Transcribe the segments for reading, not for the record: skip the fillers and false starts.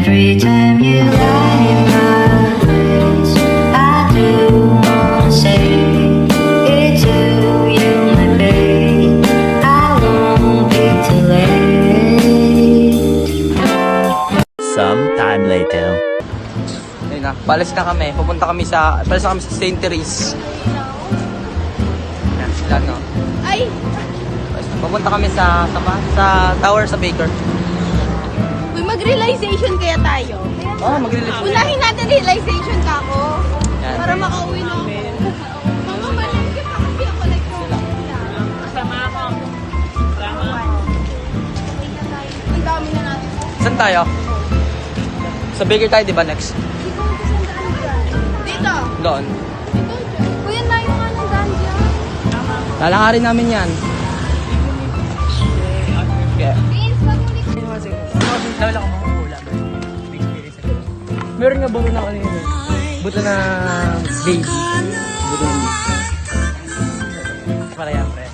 Every time you light in my face, I do wanna say it's you, my babe. I won't be too late. Sometime later. Ayun na, palis na kami. Palis na kami sa St. Therese. Yan sila, no? Ay! Pupunta kami sa tower sa Baker. Uy, mag-realization kaya tayo. Oh, mag-realization. Unahin natin realization ka ako. Yan. Para makauwi na ako. Mga malaki pa kasi ako like Kasama ako. Ang dami na natin. Saan tayo? Sa Baker tayo, di ba, next? Dito. Doon. Dito. Kuya na yung anong ganja. Lalakarin namin yan. Yeah. Vince, pag-uli ka. Dahil ako makukulam. Meron nga buto na kanina. Buto na baby. Buto na baby. Para yan, pre.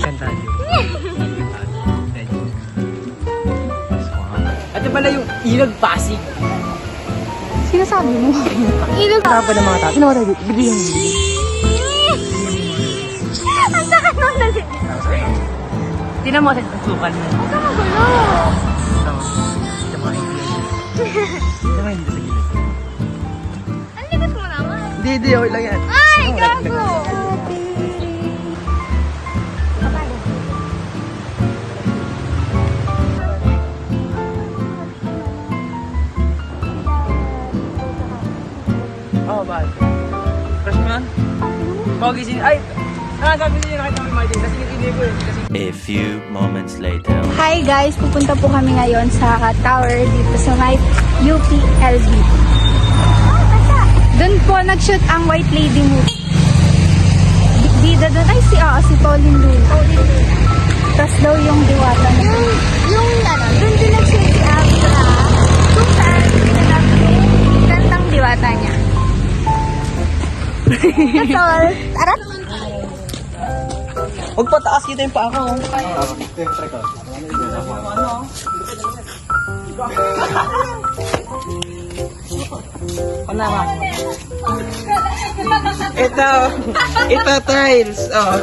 Kanta niyo. At yung pala yung Ilog Pasig. Sinasabi mo. Ilog. Tapa ng mga tao. Sino ba tayo? Bigyan mo. Ang sakit nung nasi. Tinan mo sa sukan mo. Huwag ka magulo. Ang likot mo naman. Hindi, okay lang yan. Ay, gago. Oo, bakit? Freshman? Pogi si... Ay! Sabi niyo nakita mo yung Martin. Kasi hindi ko eh. Kasi... A few moments later. Hi guys, pupunta po kami ngayon sa tower dito sa may UPLB. Doon po nag-shoot ang White Lady movie. Bida doon, ay si Pauline Luna. Tapos daw yung diwata niya. Doon din nag-shoot si Abra. Kung saan pinalap yung kantang diwata niya. That's all. Tara! Huwag pataas kita yung paa ko. Ano ba? Ito tiles. Oh.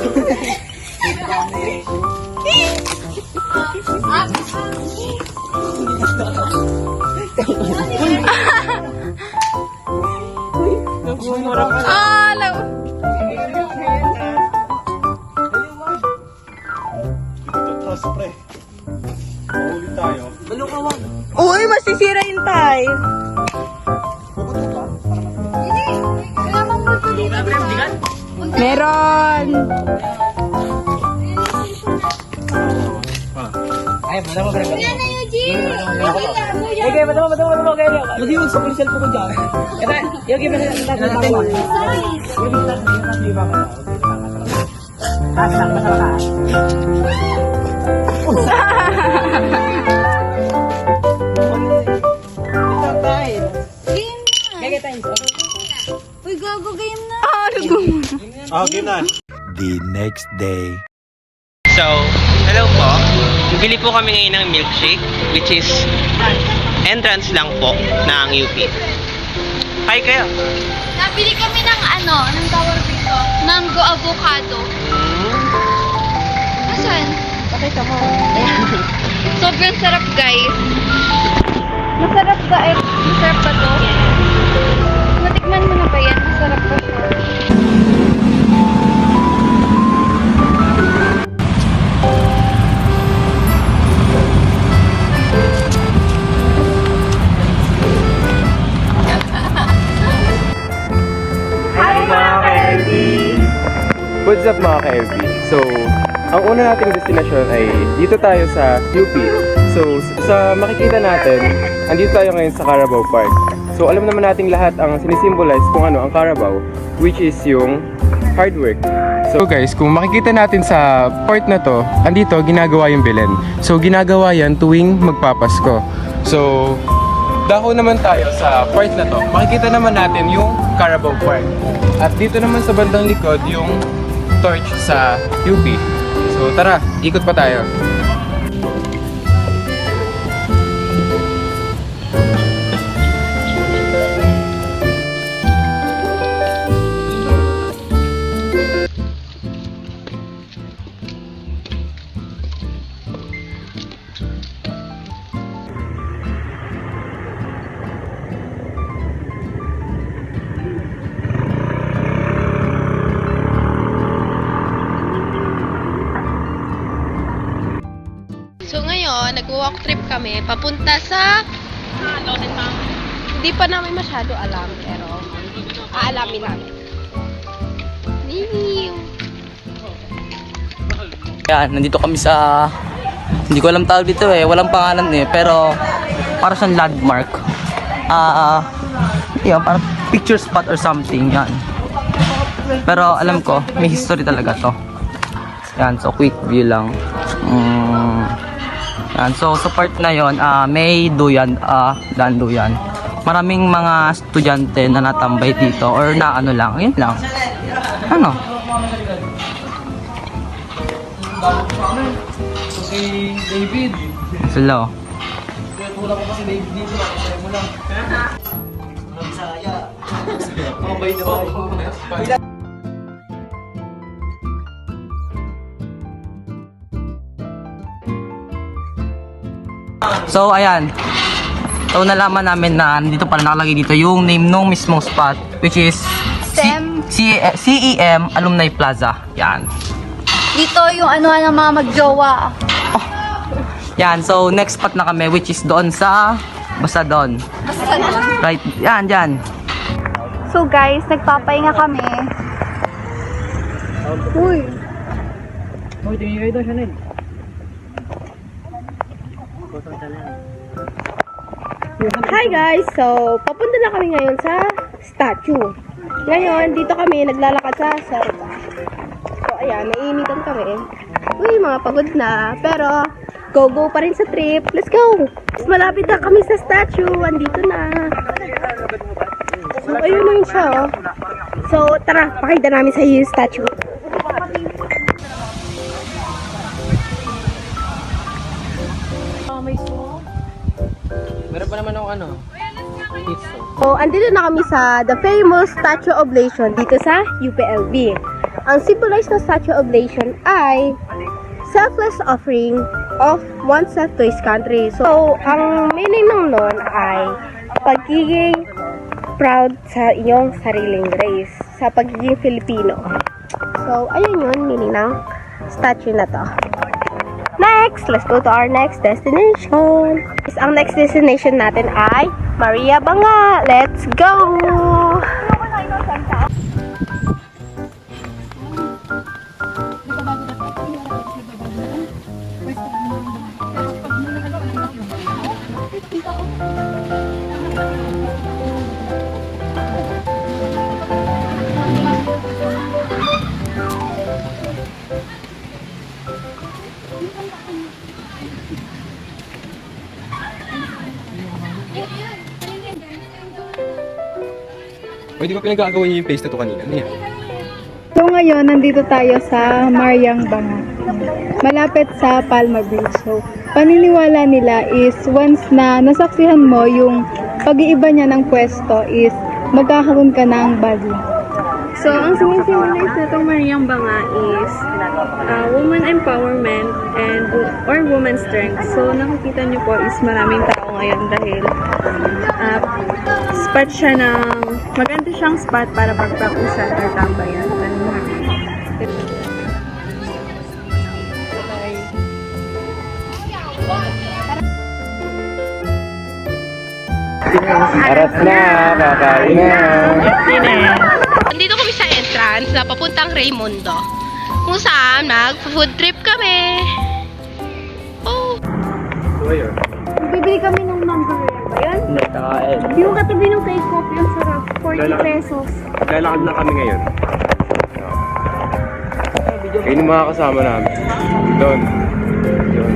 Uy, masisira yung tile. Meron. Ay, madama ba? Yan na, Eugene. Okay, madama. Lagi mo sa cellphone ko dyan. Kaya, yung iba natin. Uy, gago, game na. Okay na. The next day. So, hello po. Bili po kami ngayon ng milkshake, which is entrance lang po ng UP. Hi kayo. Nabili kami ng ng tawag dito. Mango avocado. Asan? Pakita mo. Sobrang sarap, guys. Masarap ba eh? Masarap ba to? Natikman mo na ba yan? Masarap ba siya? What's up mga ka-LB? So, ang una nating destinasyon ay dito tayo sa UP. So, sa makikita natin, andito tayo ngayon sa Carabao Park. So, alam naman nating lahat ang sinisimbolize kung ano ang Carabao, which is yung hard work. So guys, kung makikita natin sa part na to, andito ginagawa yung Belen. So, ginagawa yan tuwing magpapasko. So, dako naman tayo sa part na to. Makikita naman natin yung Carabao Park. At dito naman sa bandang likod yung torch sa UP. So tara, ikot pa tayo. So ngayon, nag-walk trip kami papunta sa hindi pa namin masyado alam pero aalamin namin. Niniw. Yan, nandito kami sa... Hindi ko alam tawag dito eh. Walang pangalan eh. Pero para siyang landmark. Yan, parang picture spot or something. Yan. Pero alam ko, may history talaga to. Yan, so quick view lang. Yan, so sa part na yon, may duyan, daan duyan. Maraming mga estudyante na natambay dito or na ano lang, yun lang. Ano? Si David. Sila. Wala ko kasi David dito. Kaya mo lang. Mabay na ba? So ayan. So nalaman namin na dito pala nakalagay dito yung name nung mismong spot, which is CEM Alumni Plaza. Yan. Dito yung ano ng mga magjowa. Yan, so next spot na kami, which is doon sa basta doon. Right, yan, dyan. So guys, nagpapahinga kami. Uy. tingin kayo doon, Chanel. Hi guys! So, papunta na kami ngayon sa statue. Ngayon, dito kami naglalakad sa Sarita. So, ayan, naiinitan kami. Uy, mga pagod na. Pero, go pa rin sa trip. Let's go! Malapit na kami sa statue. Andito na. So, ayun na yun siya, oh. So, tara, pakita namin sa iyo yung statue. Meron pa naman ako ano. So, andito na kami sa the famous Statue of Oblation dito sa UPLB. Ang symbolize ng Statue of Oblation ay selfless offering of oneself to his country. So, ang meaning ng nun ay pagiging proud sa iyong sariling race, sa pagiging Filipino. So, ayun yun, meaning ng statue na to. Next, let's go to our next destination. Ang next destination natin ay Maria Banga. Let's go! O, di ba pinagagawa niyo yung paste na to kanina? Ano yan? So ngayon, nandito tayo sa Mariang Banga. Malapit sa Palma Bridge. So, paniniwala nila is once na nasaksihan mo yung pag-iiba niya ng pwesto is magkakaroon ka ng bad luck. So, ang sumisimulize na itong Mariang Banga is woman empowerment and or woman strength. So, nakikita nyo po is maraming tao ngayon dahil spot siya ng maganda siyang spot para pagpapusan or tambayan. Aras na, kakain na. Nandito kami sa entrance na papuntang Raymundo. Kung saan mag-food trip kami. Oh! So, ayun. Bibili kami ng mango ba yan? Hindi, kakain. Yung katabi ng cake coffee, yung sarap. 40 pesos. Lalakad na kami ngayon. Ayun yung mga kasama namin. Doon. Doon.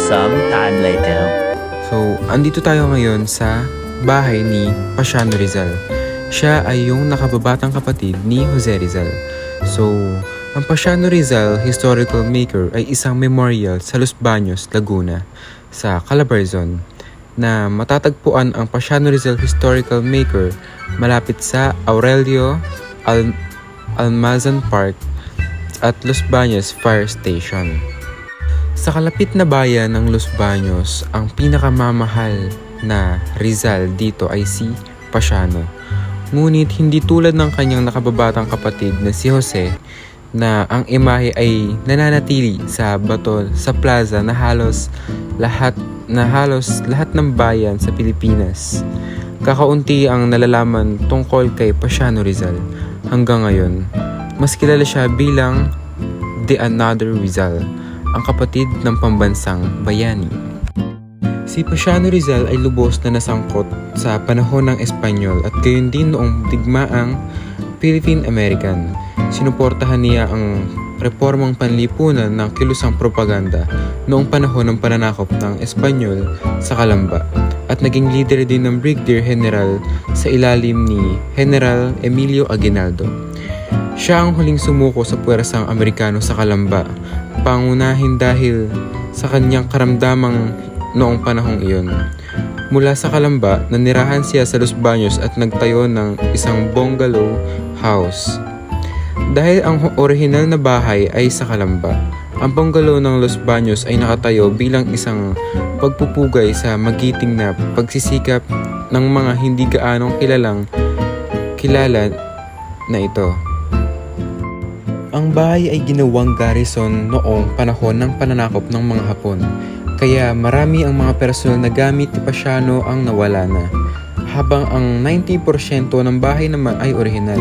Some time later. So, andito tayo ngayon sa bahay ni Pasiano Rizal. Siya ay yung nakababatang kapatid ni Jose Rizal. So, ang Pasiano Rizal Historical Maker ay isang memorial sa Los Baños, Laguna, sa Calabarzon, na matatagpuan ang Pasiano Rizal Historical Maker malapit sa Aurelio Almazan Park at Los Baños Fire Station. Sa kalapit na bayan ng Los Baños, ang pinakamamahal na Rizal dito ay si Pasiano. Ngunit hindi tulad ng kanyang nakababatang kapatid na si Jose, na ang imahe ay nananatili sa bato sa plaza na halos lahat ng bayan sa Pilipinas. Kakaunti ang nalalaman tungkol kay Pasiano Rizal hanggang ngayon. Mas kilala siya bilang The Another Rizal, ang kapatid ng pambansang bayani. Si Pasiano Rizal ay lubos na nasangkot sa panahon ng Espanyol at gayon din noong digmaang Philippine-American. Sinuportahan niya ang reformang panlipunan ng kilusang propaganda noong panahon ng pananakop ng Espanyol sa Calamba at naging leader din ng Brigadier General sa ilalim ni General Emilio Aguinaldo. Siya ang huling sumuko sa puwersang Amerikano sa Calamba, pangunahin dahil sa kanyang karamdamang noong panahong iyon. Mula sa Calamba, nanirahan siya sa Los Baños at nagtayo ng isang bungalow house. Dahil ang orihinal na bahay ay sa Calamba, ang bungalow ng Los Baños ay nakatayo bilang isang pagpupugay sa magiting na pagsisikap ng mga hindi gaanong kilala na ito. Ang bahay ay ginawang garrison noong panahon ng pananakop ng mga Hapon, kaya marami ang mga personal na gamit ni Pasiano ang nawala na, habang ang 90% ng bahay naman ay orihinal.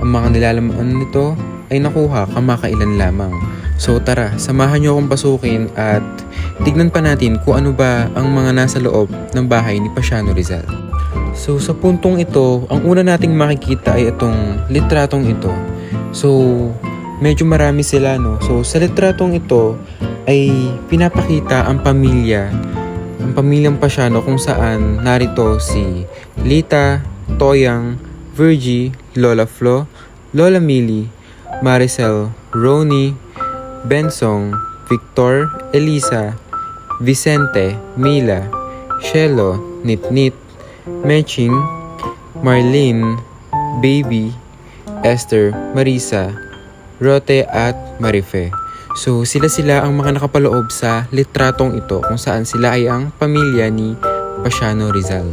Ang mga nilalaman nito ay nakuha kamakailan lamang. So tara, samahan niyo akong pasukin at tignan pa natin kung ano ba ang mga nasa loob ng bahay ni Pasiano Rizal. So sa puntong ito, ang una nating makikita ay itong litratong ito. So medyo marami sila, no? So sa litratong ito ay pinapakita ang pamilyang Pasiano kung saan narito si Lita, Toyang, Virgie, Lola Flo, Lola Millie, Maricel, Ronnie, Bensong, Victor, Elisa, Vicente, Mila, Shelo, Nitnit, Meching, Marlene, Baby, Esther, Marisa, Rote at Marife. So sila ang mga nakapaloob sa litratong ito kung saan sila ay ang pamilya ni Pasiano Rizal.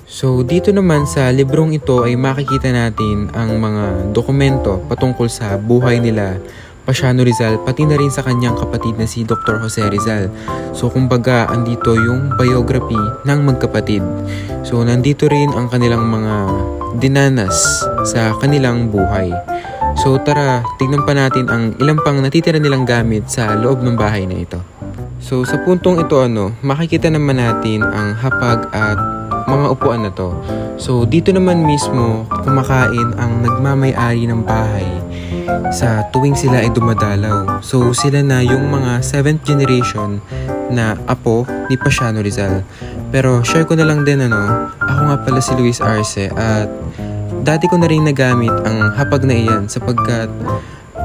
So dito naman sa librong ito ay makikita natin ang mga dokumento patungkol sa buhay nila Pasiano Rizal, pati na rin sa kanyang kapatid na si Dr. Jose Rizal. So kumbaga andito yung biography ng magkapatid. So nandito rin ang kanilang mga dinanas sa kanilang buhay. So tara, tignan pa natin ang ilang pang natitira nilang gamit sa loob ng bahay na ito. So sa puntong ito makikita naman natin ang hapag at mga upuan na to. So dito naman mismo kumakain ang nagmamay-ari ng bahay sa tuwing sila ay dumadalaw. So sila na yung mga 7th generation na apo ni Pasiano Rizal. Pero share ko na lang din ako nga pala si Luis Arce at dati ko na rin nagamit ang hapag na iyan sapagkat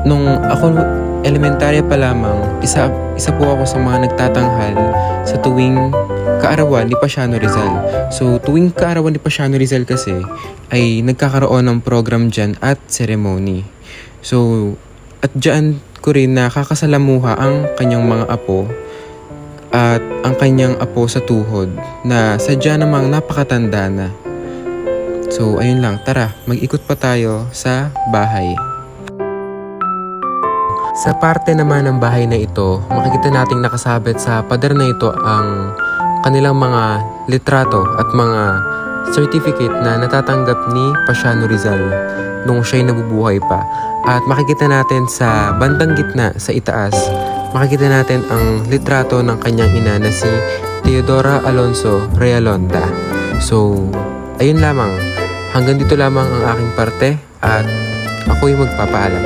nung ako elementarya pa lamang, isa po ako sa mga nagtatanghal sa tuwing kaarawan ni Pasiano Rizal. So tuwing kaarawan ni Pasiano Rizal kasi ay nagkakaroon ng program dyan at ceremony. So at dyan ko rin nakakasalamuha ang kanyang mga apo at ang kanyang apo sa tuhod na sadya namang napakatanda na. So ayun lang, tara, mag-ikot pa tayo sa bahay. Sa parte naman ng bahay na ito, makikita nating nakasabit sa pader na ito ang kanilang mga litrato at mga certificate na natatanggap ni Pasiano Rizal nung siya'y nabubuhay pa. At makikita natin sa bandang gitna sa itaas, makikita natin ang litrato ng kanyang ina na si Teodora Alonso Realonda. So ayun lamang, hanggang dito lamang ang aking parte at ako'y magpapaalam.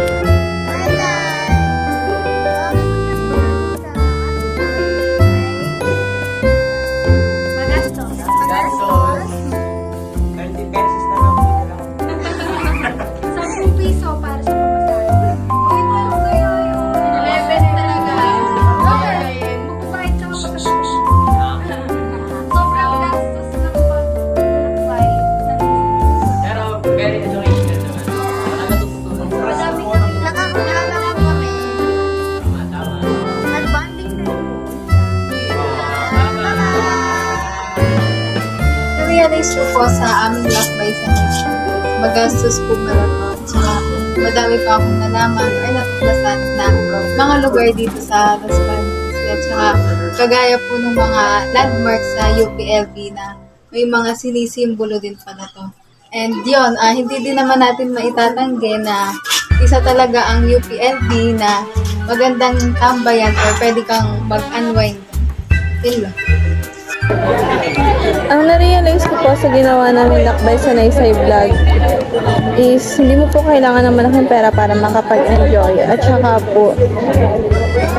na-realize ko po sa aming lakbay sa mission. Magastos po pala to. Tsaka madami pa akong nalaman or natuklasan na mga lugar dito sa Las Baños. At saka kagaya po ng mga landmarks sa UPLB na may mga sinisimbolo din pala to. And yun, hindi din naman natin maitatanggi na isa talaga ang UPLB na magandang tambayan or pwede kang mag-unwind. Yun lang. Ang na-realize ko po sa ginawa namin lakbay sa Naysay Vlog is hindi mo po kailangan ng malaking pera para makapag-enjoy. At saka po,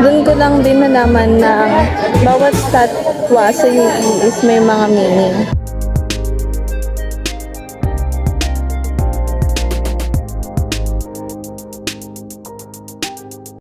doon ko lang din nalaman na bawat statwa sa UP is may mga meaning.